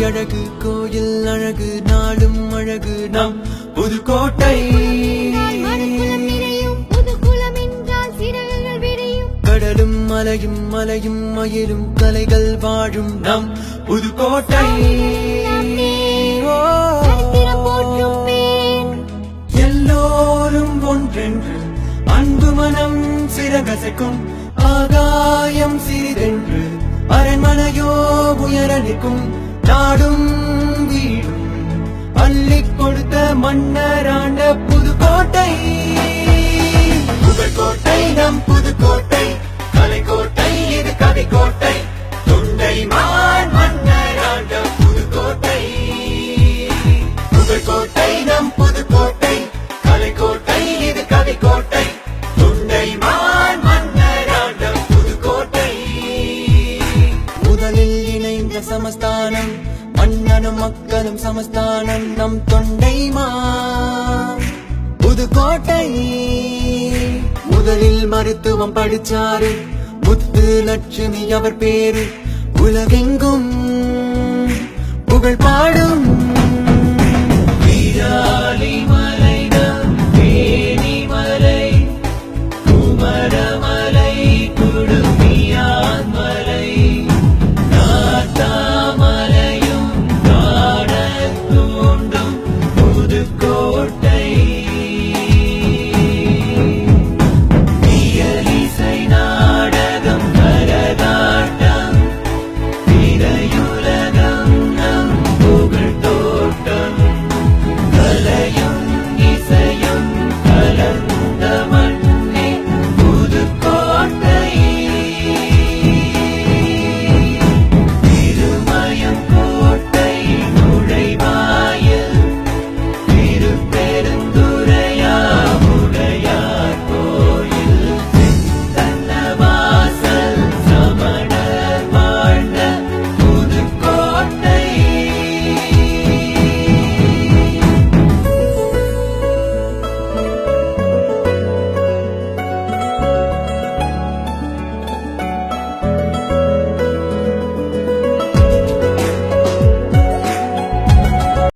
அழகு கோயில் அழகு நாளும் அழகு நம் புதுக்கோட்டை கடலும் மலையும் மலையும் மயிலும் கலைகள் வாழும் நம் புதுக்கோட்டை எல்லோரும் ஒன்றென்று அன்பு மனம் சிறகசைக்கும் ஆகாயம் சிறிதென்று அரண்மனையோ உயரணிக்கும் நாடும் வீடும் அள்ளிக் கொடுத்த மன்னராண்ட புதுக்கோட்டை புகழ்கோட்டை நம் புதுக்கோட்டை கலைக்கோட்டை இது கவிக்கோட்டை தொண்டைமான் மன்னராண்ட புதுக்கோட்டை புகழ்கோட்டை நம் புதுக்கோட்டை கலைக்கோட்டை இது கவிக்கோட்டை தொண்டைமான் மன்னராண்ட புதுக்கோட்டை முதலில் இணைந்த சமஸ்தானம் மன்னனும் மக்களும் சமஸ்தானம் நம் தொண்டைமான் புதுக்கோட்டை முதலில் மருத்துவம் படிச்சாரு முத்து லட்சுமி அவர் பேரு உலகெங்கும் புகழ் பாடு